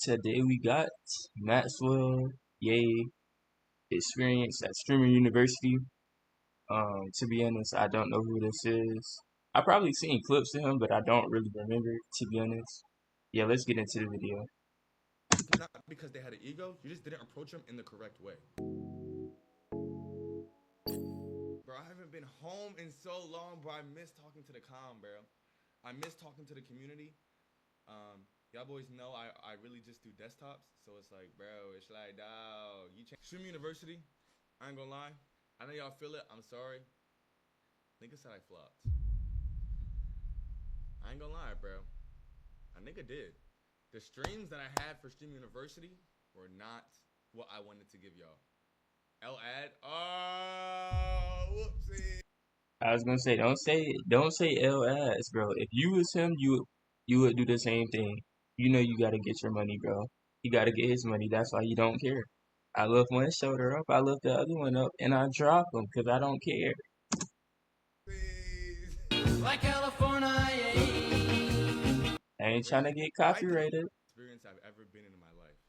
Today we got Maxwell, yay, experience at Streamer University. To be honest, I don't know who this is. I probably seen clips of him, but I don't really remember, to be honest. Yeah, let's get into the video. Not because they had an ego, you just didn't approach them in the correct way. Bro, I haven't been home in so long, bro. I miss talking to the bro. I miss talking to the community. Y'all boys know I really just do desktops, so it's like, bro, it's like, dawg, you change. Stream University, I ain't gonna lie. I know y'all feel it. I'm sorry. Nigga said I flopped. I ain't gonna lie, bro. A nigga did. The streams that I had for Stream University were not what I wanted to give y'all. L-Ad. Oh, whoopsie. I was gonna say, don't say L ass, bro. If you was him, you would do the same thing. You know you gotta get your money, bro. He gotta get his money. That's why you don't care. I lift one shoulder up, I lift the other one up, and I drop them because I don't care. Like California. I ain't trying to get I didn't copyrighted. experience I've ever been in my life.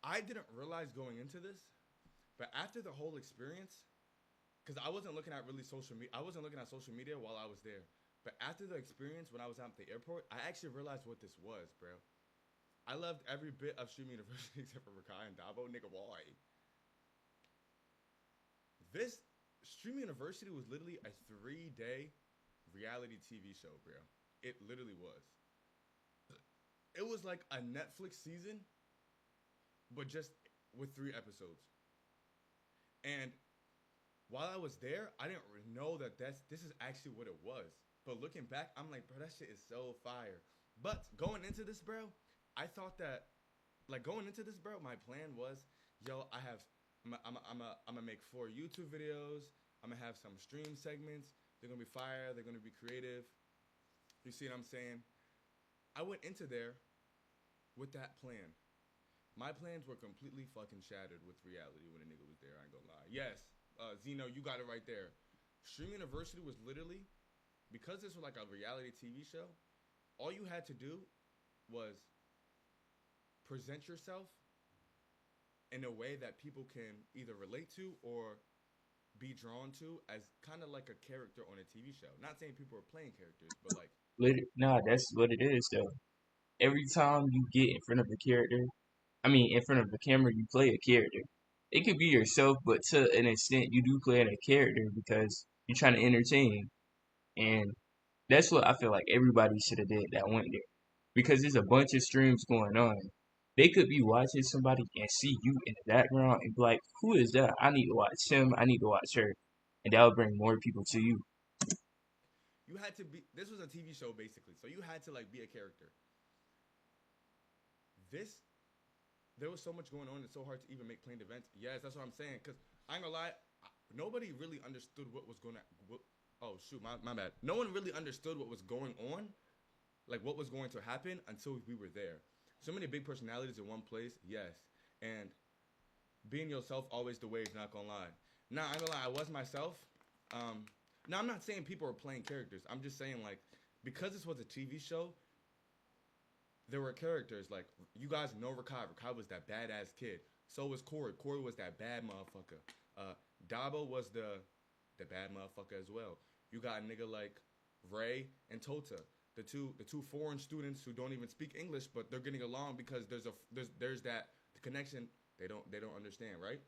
I didn't realize going into this, but after the whole experience, because I wasn't looking at really social media. I wasn't looking at social media while I was there. But after the experience, when I was at the airport, I actually realized what this was, bro. I loved every bit of Stream University except for Rakai and Dabo. Nigga, why? This Stream University was literally a 3-day reality TV show, bro. It literally was. It was like a Netflix season, but just with 3 episodes. And while I was there, I didn't know that this is actually what it was. But looking back, I'm like, bro, that shit is so fire. But going into this, bro, I thought that, like, going into this, bro, my plan was, yo, I'm gonna make 4 YouTube videos. I'm gonna have some stream segments. They're gonna be fire. They're gonna be creative. You see what I'm saying? I went into there with that plan. My plans were completely fucking shattered with reality when a nigga was there. I ain't gonna lie. Yes, Zeno, you got it right there. Stream University was literally, because this was like a reality TV show, all you had to do was present yourself in a way that people can either relate to or be drawn to as kind of like a character on a TV show. Not saying people are playing characters, but like, Nah, that's what it is though. Every time you get in front of a character, I mean, in front of the camera, you play a character. It could be yourself, but to an extent, you do play a character because you're trying to entertain. And that's what I feel like everybody should have did that went there. Because there's a bunch of streams going on. They could be watching somebody and see you in the background and be like, who is that? I need to watch him. I need to watch her. And that will bring more people to you. you had to be. This was a TV show basically, so you had to like be a character. This there was so much going on. It's so hard to even make planned events. Yes, that's what I'm saying. Cause I ain't gonna lie, nobody really understood what was going to. Oh shoot, my bad. No one really understood what was going on, like what was going to happen until we were there. So many big personalities in one place. Yes, and being yourself always the way. Not gonna lie. Nah, I ain't gonna lie. I was myself. Now I'm not saying people are playing characters. I'm just saying like because this was a TV show, there were characters like you guys know Rakai. Rakai was that badass kid. So was Corey. Corey was that bad motherfucker. Dabo was the bad motherfucker as well. You got a nigga like Ray and Tota, the two foreign students who don't even speak English, but they're getting along because there's that connection. They don't understand, right?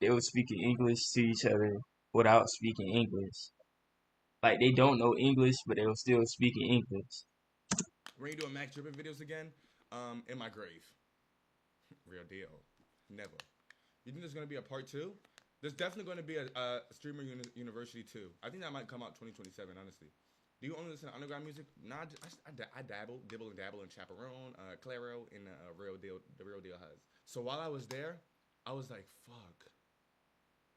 They were speaking English to each other without speaking English. Like they don't know English, but they were still speaking English. We're gonna do a Max Drippin videos again. In my grave. Real deal. Never. You think there's gonna be a part 2? There's definitely going to be a Streamer University 2. I think that might come out 2027, honestly. Do you only listen to underground music? Nah, I dabble, dibble and dabble in Chaperone, Claro, and the Real Deal has. So while I was there, I was like, fuck.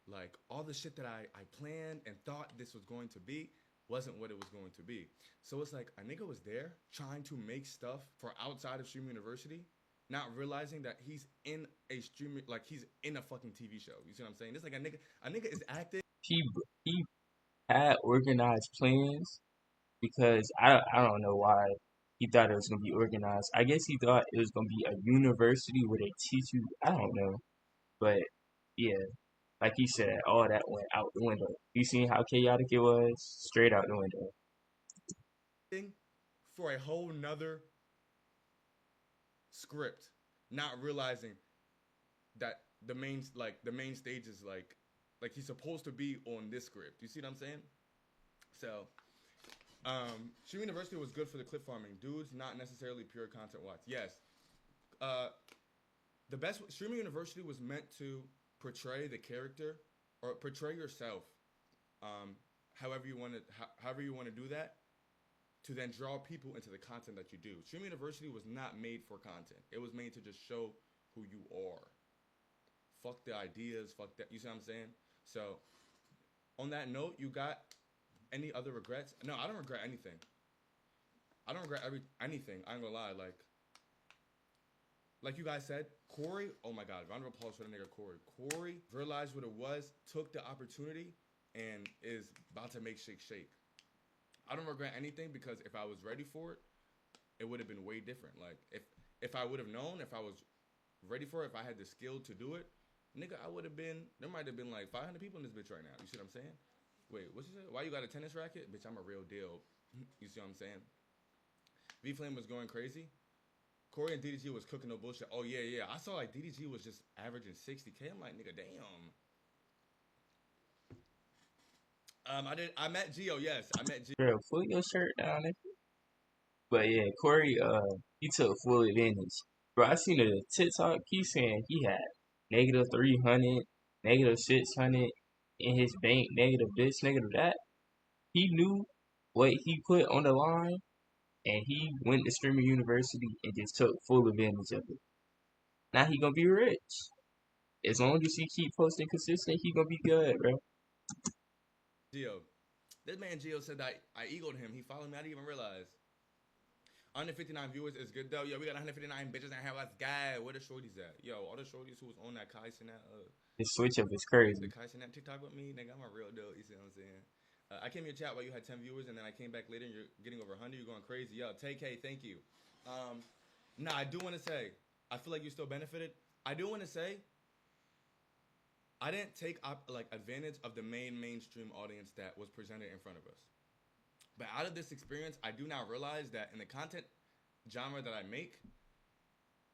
Like, all the shit that I planned and thought this was going to be wasn't what it was going to be. So it's like, a nigga was there trying to make stuff for outside of Streamer University, not realizing that he's in a streamer, like he's in a fucking TV show. You see what I'm saying? It's like a nigga is acting. He had organized plans because I don't know why. He thought it was gonna be organized. I guess he thought it was gonna be a university where they teach you. I don't know, but yeah, like he said, all that went out the window. You seen how chaotic it was? Straight out the window. For a whole nother script, not realizing that the main stage is like he's supposed to be on this script. You see what I'm saying? So, Stream University was good for the clip farming. Dudes, not necessarily pure content watch. Yes. Uh, the best Streaming University was meant to portray the character or portray yourself, um, however you want to do that, to then draw people into the content that you do. Streaming University was not made for content. It was made to just show who you are. Fuck the ideas. Fuck that. You see what I'm saying? So, on that note, you got any other regrets? No, I don't regret anything. I don't regret anything. I ain't gonna lie. Like you guys said, Corey. Oh my God, round of applause for the nigga Corey. Corey realized what it was, took the opportunity, and is about to make shake shake. I don't regret anything because if I was ready for it, it would have been way different. Like if I would have known, if I was ready for it, if I had the skill to do it, nigga, I would have been. There might have been like 500 people in this bitch right now. You see what I'm saying? Wait, what you say? Why you got a tennis racket? Bitch, I'm a real deal. You see what I'm saying? V Flame was going crazy. Corey and DDG was cooking no bullshit. Oh yeah, yeah. I saw like DDG was just averaging 60K. I'm like, nigga, damn. I met Gio. Yes, I met Gio. Bro, pull your shirt down. But yeah, Corey, he took full advantage. Bro, I seen a TikTok. He saying he had negative 300, negative 600 in his bank, negative this, negative that. He knew what he put on the line, and he went to Streamer University and just took full advantage of it. Now he gonna be rich. As long as he keep posting consistent, he gonna be good, bro. Gio. This man Gio said that I egoed him. He followed me. I didn't even realize. 159 viewers is good though. Yo, we got 159 bitches and have us guy. Where the shorties at? Yo, all the shorties who was on that Kai Sinat, His switch up is the crazy. Kai Sinat TikTok with me, nigga, I'm a real dude. You see what I'm saying? I came in your chat while you had 10 viewers, and then I came back later and you're getting over 100. You're going crazy. Yo, TK, thank you. Nah, I do want to say, I feel like you still benefited. I do want to say, I didn't take advantage of the mainstream audience that was presented in front of us. But out of this experience, I do now realize that in the content genre that I make,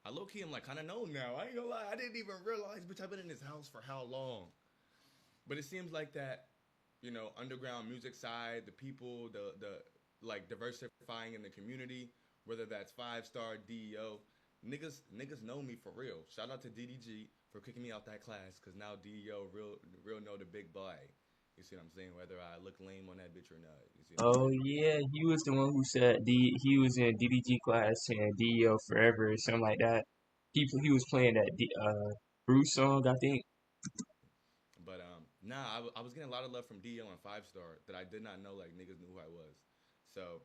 I low-key am like kind of known now. I ain't gonna lie. I didn't even realize, bitch, I've been in this house for how long? But it seems like that, you know, underground music side, the people, the like diversifying in the community, whether that's 5-star DEO, niggas know me for real. Shout out to DDG for kicking me out that class, cause now DEO real know the big boy. You see what I'm saying? Whether I look lame on that bitch or not. You see what I'm Oh saying? yeah, he was the one who said he was in DDG class saying DEO forever or something like that. He was playing that Bruce song, I think. But nah, I was getting a lot of love from DEO and 5-star that I did not know like niggas knew who I was. So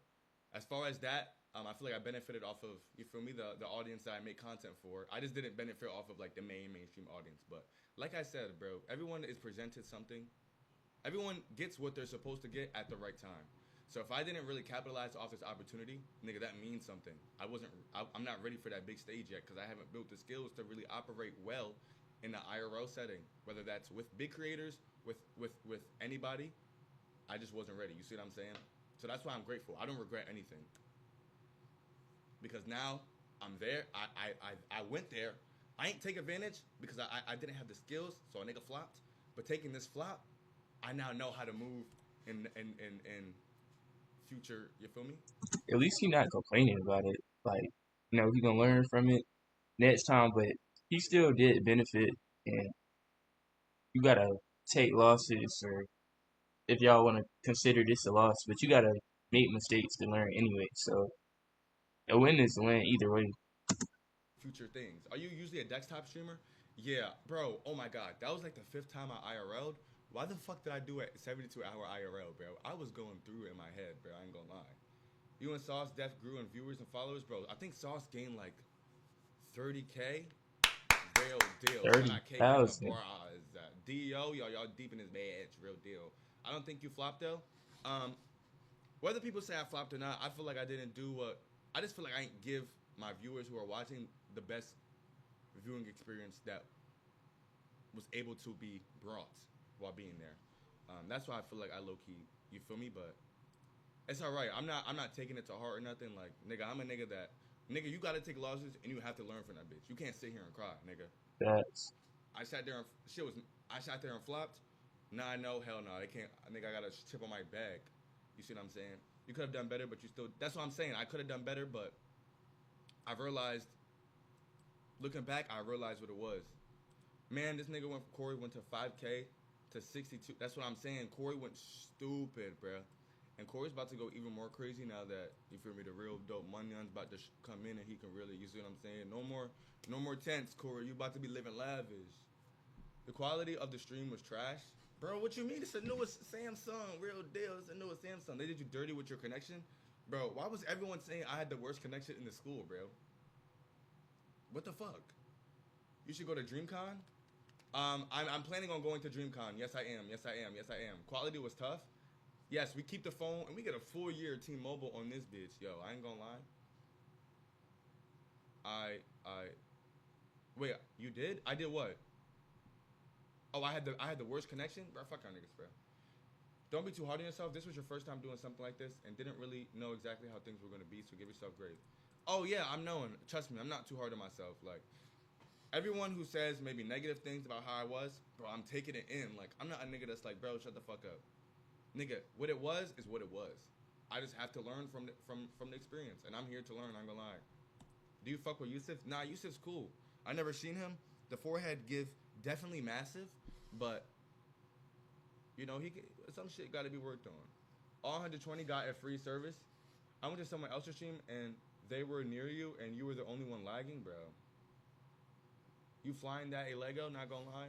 as far as that, I feel like I benefited off of, you feel me, the audience that I make content for. I just didn't benefit off of like the mainstream audience. But like I said, bro, everyone is presented something. Everyone gets what they're supposed to get at the right time. So if I didn't really capitalize off this opportunity, nigga, that means something. I'm not ready for that big stage yet because I haven't built the skills to really operate well in the IRL setting. Whether that's with big creators, with anybody, I just wasn't ready. You see what I'm saying? So that's why I'm grateful. I don't regret anything because now I'm there. I went there. I ain't take advantage because I didn't have the skills, so a nigga flopped. But taking this flop, I now know how to move in future. You feel me? At least he not complaining about it. Like, he gonna learn from it next time, but he still did benefit, and you gotta take losses, or if y'all want to consider this a loss, but you gotta make mistakes to learn anyway. So a win is a win either way. Future things. Are you usually a desktop streamer? Yeah, bro. Oh my god, that was like the 5th time I IRL'd. Why the fuck did I do a 72-hour IRL, bro? I was going through it in my head, bro. I ain't gonna lie. You and Sauce Def grew in viewers and followers, bro. I think Sauce gained like 30K. Real deal. Shout out KK on the 30,000. bar. DEO, y'all deep in his badge. Real deal. I don't think you flopped though. Whether people say I flopped or not, I feel like I didn't do what I just feel like I ain't give my viewers who are watching the best viewing experience that was able to be brought while being there. That's why I feel like I low key, you feel me? But it's all right. I'm not taking it to heart or nothing. Like nigga, I'm a nigga that nigga. You gotta take losses and you have to learn from that bitch. You can't sit here and cry, nigga. That's I sat there and shit was. I sat there and flopped. Nah, no, hell no. I can't. I think I got a chip on my back. You see what I'm saying? You could have done better, but you still. That's what I'm saying. I could have done better, but I realized, looking back, I realized what it was. Man, this nigga went. Corey went to 5K to 62. That's what I'm saying. Corey went stupid, bro. And Corey's about to go even more crazy now that you feel me. The real dope money's about to come in, and he can really. You see what I'm saying? No more tents, Corey. You about to be living lavish. The quality of the stream was trash. Bro, what you mean? It's the newest Samsung. Real deal. It's the newest Samsung. They did you dirty with your connection? Bro, why was everyone saying I had the worst connection in the school, bro? What the fuck? You should go to DreamCon? I'm planning on going to DreamCon. Yes, I am. Yes, I am. Yes, I am. Quality was tough. Yes, we keep the phone and we get a full year T-Mobile on this bitch. Yo, I ain't gonna lie. I wait. You did? I did what? Oh, I had the worst connection. Bro, fuck our niggas, bro. Don't be too hard on yourself. This was your first time doing something like this and didn't really know exactly how things were gonna be. So give yourself grace. Oh yeah, I'm knowing. Trust me, I'm not too hard on myself. Like everyone who says maybe negative things about how I was, bro, I'm taking it in. Like I'm not a nigga that's like, bro, shut the fuck up. Nigga, what it was is what it was. I just have to learn from the experience, and I'm here to learn. I'm gonna lie. Do you fuck with Yusuf? Nah, Yusuf's cool. I never seen him. The forehead give definitely massive, but you know some shit got to be worked on. All 120 got a free service. I went to someone else's stream and they were near you and you were the only one lagging, bro. You flying that a Lego? Not gonna lie.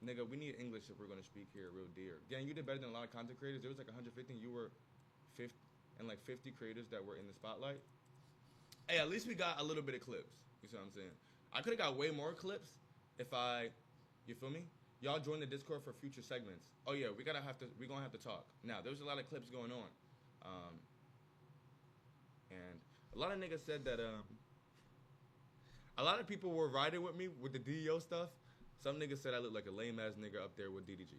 Nigga, we need English if we're gonna speak here, real dear. Gang, you did better than a lot of content creators. There was like 150, and you were 50, and like 50 creators that were in the spotlight. Hey, at least we got a little bit of clips. You see what I'm saying? I could have got way more clips if you feel me? Y'all join the Discord for future segments. Oh yeah, we're gonna have to talk. Now, there's a lot of clips going on, and a lot of niggas said that a lot of people were riding with me with the DEO stuff. Some niggas said I look like a lame ass nigga up there with DDG.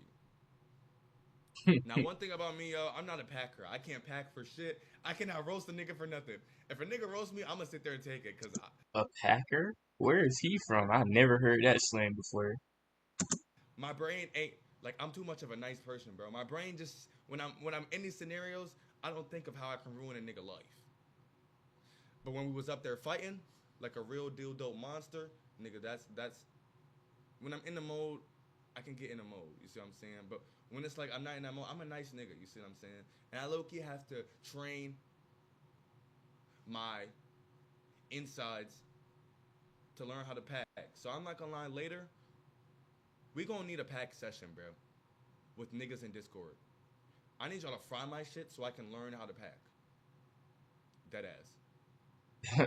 Now, one thing about me, yo, I'm not a packer. I can't pack for shit. I cannot roast a nigga for nothing. If a nigga roasts me, I'm gonna sit there and take it, cause a Packer? Where is he from? I've never heard that slang before. my brain ain't like I'm too much of a nice person, bro. My brain just when I'm in these scenarios, I don't think of how I can ruin a nigga life. But when we was up there fighting, like a real deal dope monster, nigga, that's when I'm in the mode, I can get in the mode. You see what I'm saying? But when it's like I'm not in that mode, I'm a nice nigga. You see what I'm saying? And I low key have to train my insides to learn how to pack. So I'm not gonna lie. Later, we gonna need a pack session, bro, with niggas in Discord. I need y'all to fry my shit so I can learn how to pack. Dead ass.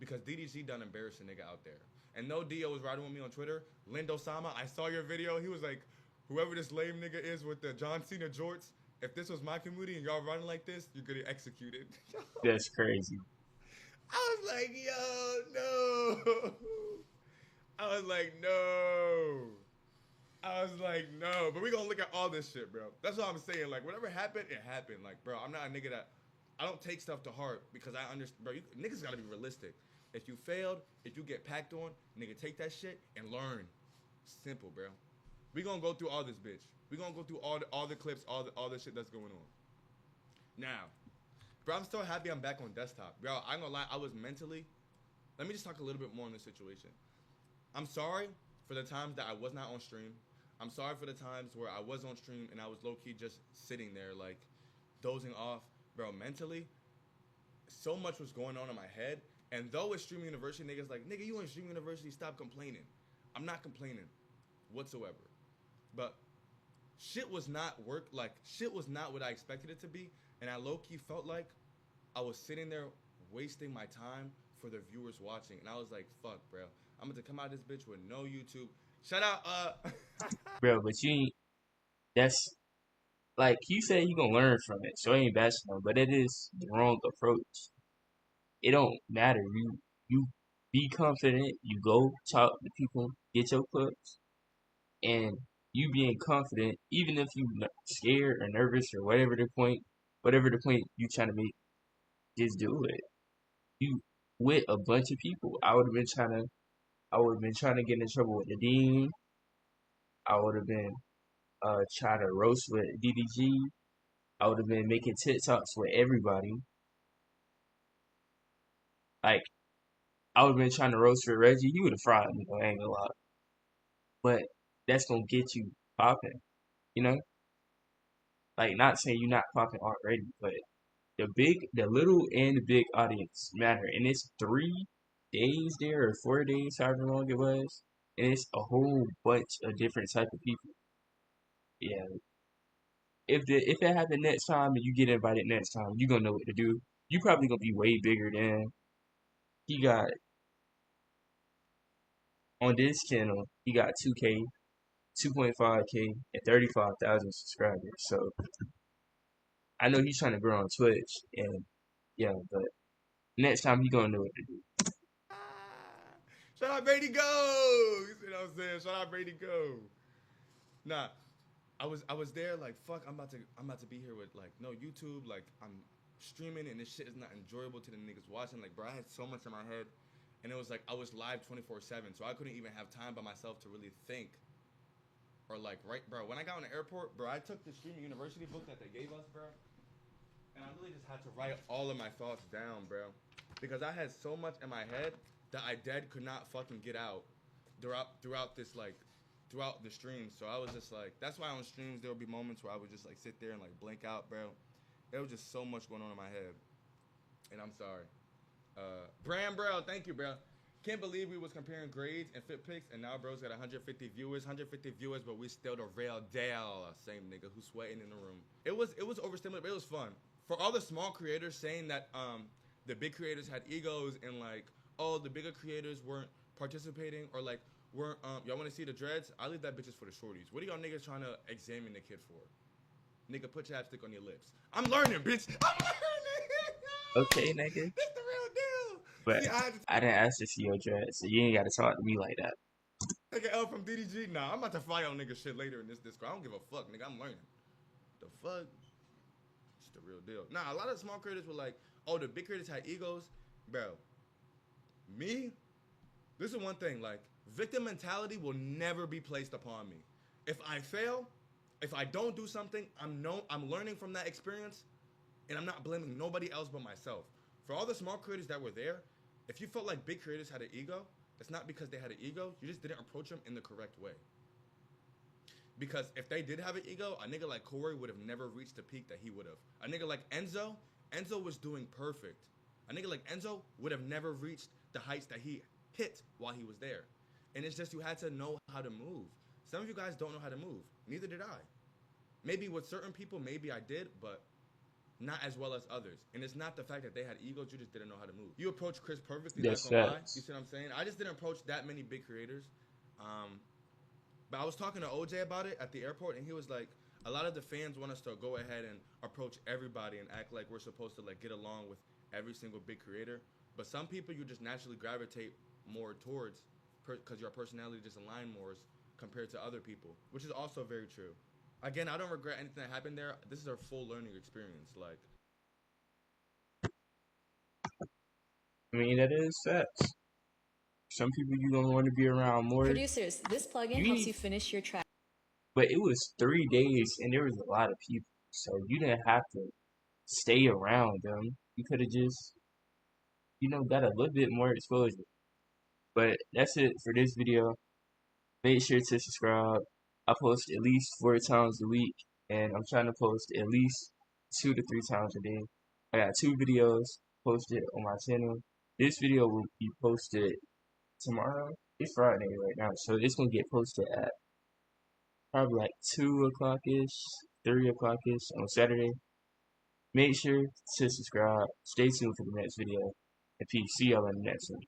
Because DDG done embarrassed a nigga out there. And no Dio was riding with me on Twitter. Lindo Sama, I saw your video. He was like, whoever this lame nigga is with the John Cena jorts, if this was my community and y'all running like this, you're gonna execute it. That's crazy. I was like, yo, no. I was like, no. I was like, no. But we gonna look at all this shit, bro. That's what I'm saying. Like, whatever happened, it happened. Like, bro, I'm not a nigga that I don't take stuff to heart because I understand, bro. Niggas gotta be realistic. If you failed, if you get packed on, nigga, take that shit and learn. Simple, bro. We gonna go through all this, bitch. We gonna go through all the clips, all the shit that's going on. Now, bro, I'm so happy I'm back on desktop, bro. I ain't gonna lie, I was mentally. Let me just talk a little bit more on this situation. I'm sorry for the times that I was not on stream. I'm sorry for the times where I was on stream and I was low key just sitting there like dozing off, bro. Mentally, so much was going on in my head. And though it's Streaming University, niggas like, nigga, you in Streaming University, stop complaining. I'm not complaining whatsoever. But shit was not shit was not what I expected it to be. And I low-key felt like I was sitting there wasting my time for the viewers watching. And I was like, fuck, bro. I'm going to come out of this bitch with no YouTube. Shout out, Bro, but that's, like, you said you gonna learn from it, so it ain't bad no, but it is the wrong approach. it don't matter. You be confident. You go talk to people, get your clips, and you being confident, even if you scared or nervous or whatever the point you trying to make, just do it. You with a bunch of people. I would have been trying to get in trouble with the dean. I would have been trying to roast with DDG. I would have been making TikToks with everybody. Like I would have been trying to roast with Reggie. He would have fried me. I ain't gonna lie. But that's gonna get you popping. You know, like not saying you're not popping already, but the little and the big audience matter, and it's 3 days there or 4 days, however long it was, and it's a whole bunch of different type of people. Yeah, if it happened next time and you get invited next time, you gonna know what to do. You probably gonna be way bigger than he got on this channel. He got 2K, 2.5K, and 35,000 subscribers. So I know he's trying to grow on Twitch, and yeah, but next time he gonna know what to do. Shout out Brady Go! You see what I'm saying? Shout out Brady Go. Nah, I was there like fuck. I'm about to be here with like no YouTube. Like I'm streaming and this shit is not enjoyable to the niggas watching. Like bro, I had so much in my head, and it was like I was live 24/7, so I couldn't even have time by myself to really think or like right, bro. When I got on the airport, bro, I took the streaming university book that they gave us, bro, and I really just had to write all of my thoughts down, bro, because I had so much in my head that I dead could not fucking get out throughout this like throughout the stream. So I was just like, that's why on streams there would be moments where I would just like sit there and like blink out, bro. There was just so much going on in my head, and I'm sorry. Bram, bro, thank you, bro. Can't believe we was comparing grades and fit picks, and now bro's got 150 viewers, but we still the real deal. Same nigga who's sweating in the room. It was overstimulating, but it was fun. For all the small creators saying that the big creators had egos and like, oh, the bigger creators weren't participating or like weren't y'all want to see the dreads? I leave that bitches for the shorties. What are y'all niggas trying to examine the kid for? Nigga, put chapstick on your lips. I'm learning, bitch. I'm learning. Okay, nigga. That's the real deal. But See, I didn't ask to see your dreads, so you ain't gotta talk to me like that. take an L from DDG. Nah, I'm about to fly on nigga shit later in this Discord. I don't give a fuck, nigga. I'm learning. The fuck? It's the real deal. Nah, a lot of small creators were like, oh, the big creators had egos. Bro, me? This is one thing. Like, victim mentality will never be placed upon me. If I fail, if I don't do something, I'm learning from that experience, and I'm not blaming nobody else but myself. For all the small creators that were there, if you felt like big creators had an ego, it's not because they had an ego. You just didn't approach them in the correct way. Because if they did have an ego, a nigga like Corey would have never reached the peak that he would have. A nigga like Enzo was doing perfect. A nigga like Enzo would have never reached the heights that he hit while he was there. And it's just you had to know how to move. Some of you guys don't know how to move. Neither did I. Maybe with certain people, maybe I did, but not as well as others. And it's not the fact that they had egos, you just didn't know how to move. You approached Chris perfectly, That's not gonna lie. facts. You see what I'm saying? I just didn't approach that many big creators. But I was talking to OJ about it at the airport, and he was like, a lot of the fans want us to go ahead and approach everybody and act like we're supposed to like get along with every single big creator. But some people you just naturally gravitate more towards because your personality just align more compared to other people, which is also very true. Again, I don't regret anything that happened there. This is a full learning experience. Like, I mean, that is facts. Some people you gonna want to be around more. Producers, this plugin You helps need, you finish your track. but it was 3 days and there was a lot of people, so you didn't have to stay around them. You could have just, got a little bit more exposure. But that's it for this video. Make sure to subscribe. I post at least 4 times a week, and I'm trying to post at least 2 to 3 times a day. I got 2 videos posted on my channel. This video will be posted tomorrow. It's Friday right now, so it's gonna get posted at probably like 2 o'clock ish, 3 o'clock ish on Saturday. Make sure to subscribe. Stay tuned for the next video. And peace. See y'all in the next one.